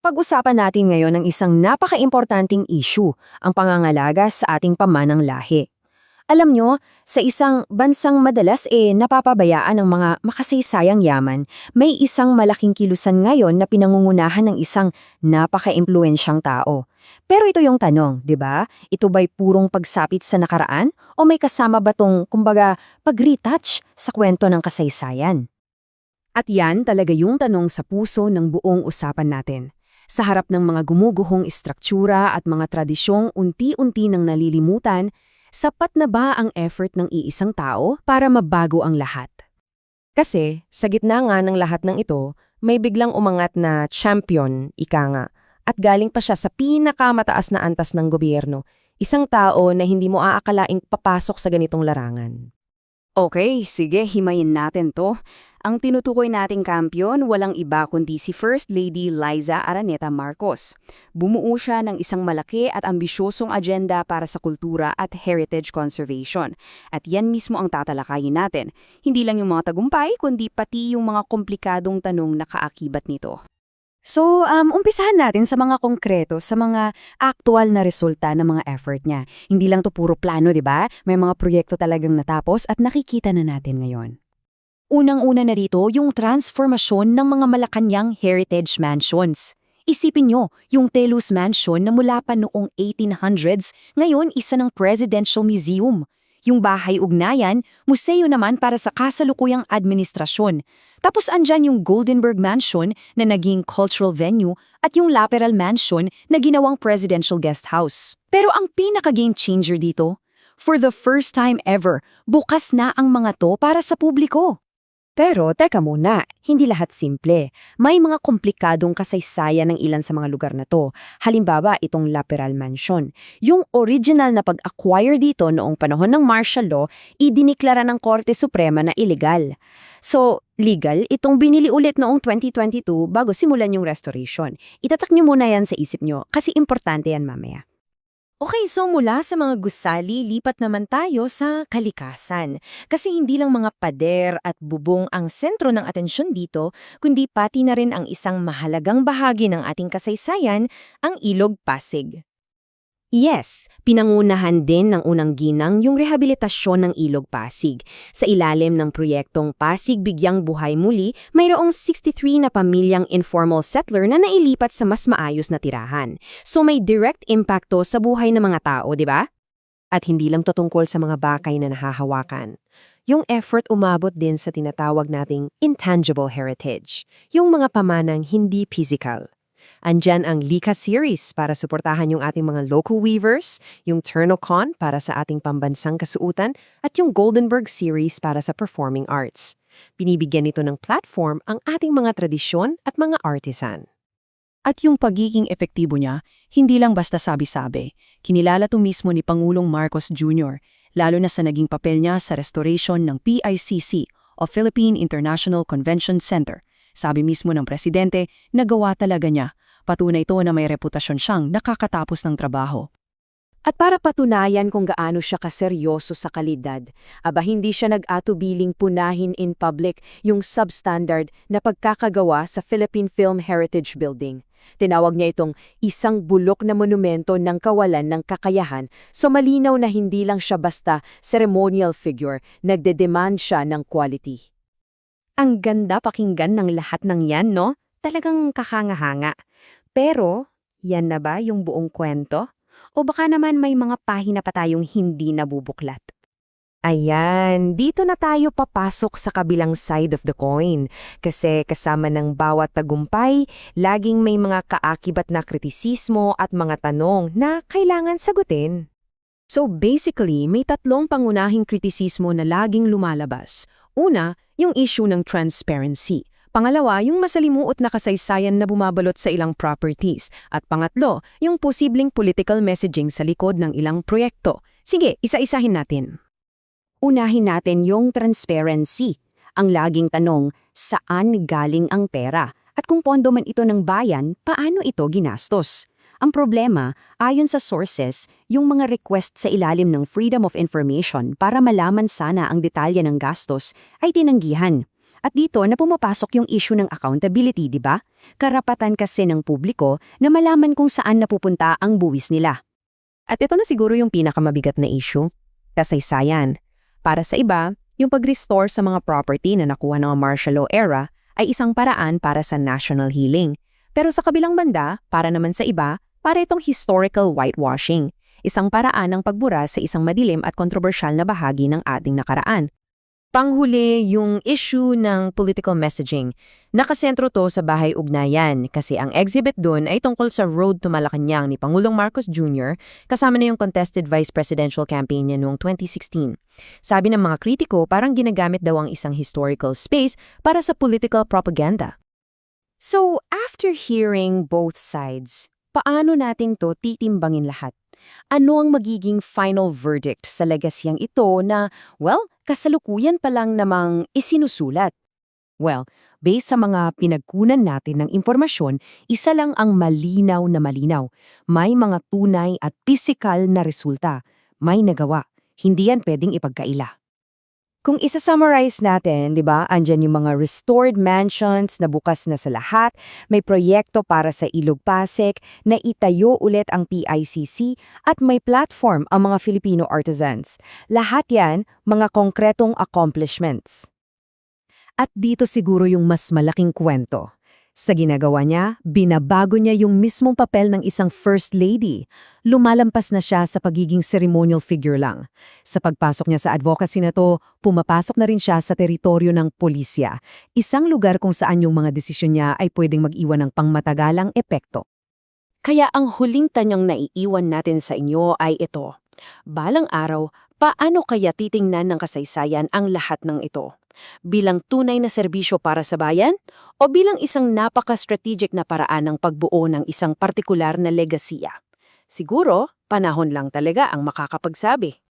Pag-usapan natin ngayon ang isang napaka-importanting issue, ang pangangalaga sa ating pamanang lahi. Alam nyo, sa isang bansang madalas napapabayaan ng mga makasaysayang yaman, may isang malaking kilusan ngayon na pinangungunahan ng isang napaka-impluensyang tao. Pero ito yung tanong, di ba? Ito ba'y purong pagsapit sa nakaraan o may kasama ba tong, kumbaga, pag-retouch sa kwento ng kasaysayan? At yan talaga yung tanong sa puso ng buong usapan natin. Sa harap ng mga gumuguhong istruktura at mga tradisyong unti-unti nang nalilimutan, sapat na ba ang effort ng iisang tao para mabago ang lahat? Kasi, sa gitna nga ng lahat ng ito, may biglang umangat na champion, ika nga, at galing pa siya sa pinakamataas na antas ng gobyerno, isang tao na hindi mo aakalaing papasok sa ganitong larangan. Okay, sige, himayin natin to. Ang tinutukoy nating kampiyon walang iba kundi si First Lady Liza Araneta Marcos. Bumuo siya ng isang malaki at ambisyosong agenda para sa kultura at heritage conservation. At yan mismo ang tatalakayin natin. Hindi lang yung mga tagumpay, kundi pati yung mga komplikadong tanong na kaakibat nito. So, umpisahan natin sa mga konkreto, sa mga aktual na resulta ng mga effort niya. Hindi lang to puro plano, di ba? May mga proyekto talagang natapos at nakikita na natin ngayon. Unang-una na rito yung transformasyon ng mga Malacanang heritage mansions. Isipin nyo, yung Telus Mansion na mula pa noong 1800s, ngayon isa ng Presidential Museum. Yung bahay ugnayan, museo naman para sa kasalukuyang administrasyon. Tapos andyan yung Goldenberg Mansion na naging cultural venue at yung Laperal Mansion na ginawang presidential guest house. Pero ang pinaka-game changer dito, for the first time ever, bukas na ang mga to para sa publiko. Pero teka muna, hindi lahat simple. May mga komplikadong kasaysayan ng ilan sa mga lugar na to. Halimbawa, itong Laperal Mansion. Yung original na pag-acquire dito noong panahon ng martial law, idiniklara ng Korte Suprema na illegal. So, legal, itong binili ulit noong 2022 bago simulan yung restoration. Itatak nyo muna yan sa isip nyo kasi importante yan mamaya. Okay, so mula sa mga gusali, lipat naman tayo sa kalikasan. Kasi hindi lang mga pader at bubong ang sentro ng atensyon dito, kundi pati na rin ang isang mahalagang bahagi ng ating kasaysayan, ang Ilog Pasig. Yes, pinangunahan din ng unang ginang yung rehabilitasyon ng Ilog Pasig. Sa ilalim ng proyektong Pasig Bigyang Buhay Muli, mayroong 63 na pamilyang informal settler na nailipat sa mas maayos na tirahan. So may direct impacto sa buhay ng mga tao, di ba? At hindi lang tutungkol sa mga bakay na nahahawakan. Yung effort umabot din sa tinatawag nating intangible heritage, yung mga pamanang hindi physical. Andyan ang Lika series para suportahan yung ating mga local weavers, yung Turnocon para sa ating pambansang kasuutan, at yung Goldenberg series para sa performing arts. Binibigyan nito ng platform ang ating mga tradisyon at mga artisan. At yung pagiging epektibo niya, hindi lang basta sabi-sabi. Kinilala to mismo ni Pangulong Marcos Jr., lalo na sa naging papel niya sa restoration ng PICC o Philippine International Convention Center. Sabi mismo ng presidente, nagawa talaga niya. Patunay ito na may reputasyon siyang nakakatapos ng trabaho. At para patunayan kung gaano siya kaseryoso sa kalidad, hindi siya nag-atubiling punahin in public yung substandard na pagkakagawa sa Philippine Film Heritage Building. Tinawag niya itong isang bulok na monumento ng kawalan ng kakayahan, so malinaw na hindi lang siya basta ceremonial figure, nagde-demand siya ng quality. Ang ganda pakinggan ng lahat ng yan, no? Talagang kakangahanga. Pero, yan na ba yung buong kwento? O baka naman may mga pahina pa tayong hindi nabubuklat? Ayan, dito na tayo papasok sa kabilang side of the coin. Kasi kasama ng bawat tagumpay, laging may mga kaakibat na kritisismo at mga tanong na kailangan sagutin. So basically, may tatlong pangunahing kritisismo na laging lumalabas. Una, yung issue ng transparency. Pangalawa, yung masalimuot na kasaysayan na bumabalot sa ilang properties. At pangatlo, yung posibleng political messaging sa likod ng ilang proyekto. Sige, isa-isahin natin. Unahin natin yung transparency. Ang laging tanong, saan galing ang pera? At kung pondo man ito ng bayan, paano ito ginastos? Ang problema, ayon sa sources, yung mga request sa ilalim ng Freedom of Information para malaman sana ang detalye ng gastos ay tinanggihan. At dito na pumapasok yung issue ng accountability, di ba? Karapatan kasi ng publiko na malaman kung saan napupunta ang buwis nila. At ito na siguro yung pinakamabigat na issue, kasaysayan. Para sa iba, yung pag-restore sa mga property na nakuha ng martial law era ay isang paraan para sa national healing. Pero sa kabilang banda, para naman sa iba, para itong historical whitewashing, isang paraan ng pagbura sa isang madilim at kontrobersyal na bahagi ng ating nakaraan. Panghuli, yung issue ng political messaging. Nakasentro to sa bahay ugnayan kasi ang exhibit doon ay tungkol sa Road to Malacanang ni Pangulong Marcos Jr. kasama na yung contested vice presidential campaign niya noong 2016. Sabi ng mga kritiko, parang ginagamit daw ang isang historical space para sa political propaganda. So, after hearing both sides, paano natin to titimbangin lahat? Ano ang magiging final verdict sa legasyang ito na, well, kasalukuyan pa lang namang isinusulat? Well, based sa mga pinagkunan natin ng impormasyon, isa lang ang malinaw na malinaw. May mga tunay at pisikal na resulta. May nagawa. Hindi yan pwedeng ipagkaila. Kung isa-summarize natin, di ba, andyan yung mga restored mansions na bukas na sa lahat, may proyekto para sa Ilog Pasig, na itayo ulit ang PICC, at may platform ang mga Filipino artisans. Lahat yan, mga konkretong accomplishments. At dito siguro yung mas malaking kwento. Sa ginagawa niya, binabago niya yung mismong papel ng isang first lady. Lumalampas na siya sa pagiging ceremonial figure lang. Sa pagpasok niya sa advocacy na to, pumapasok na rin siya sa teritoryo ng pulisya. Isang lugar kung saan yung mga desisyon niya ay pwedeng mag-iwan ng pangmatagalang epekto. Kaya ang huling tanyang naiiwan natin sa inyo ay ito. Balang araw, paano kaya titingnan ng kasaysayan ang lahat ng ito? Bilang tunay na serbisyo para sa bayan o bilang isang napaka-strategic na paraan ng pagbuo ng isang partikular na legasiya? Siguro, panahon lang talaga ang makakapagsabi.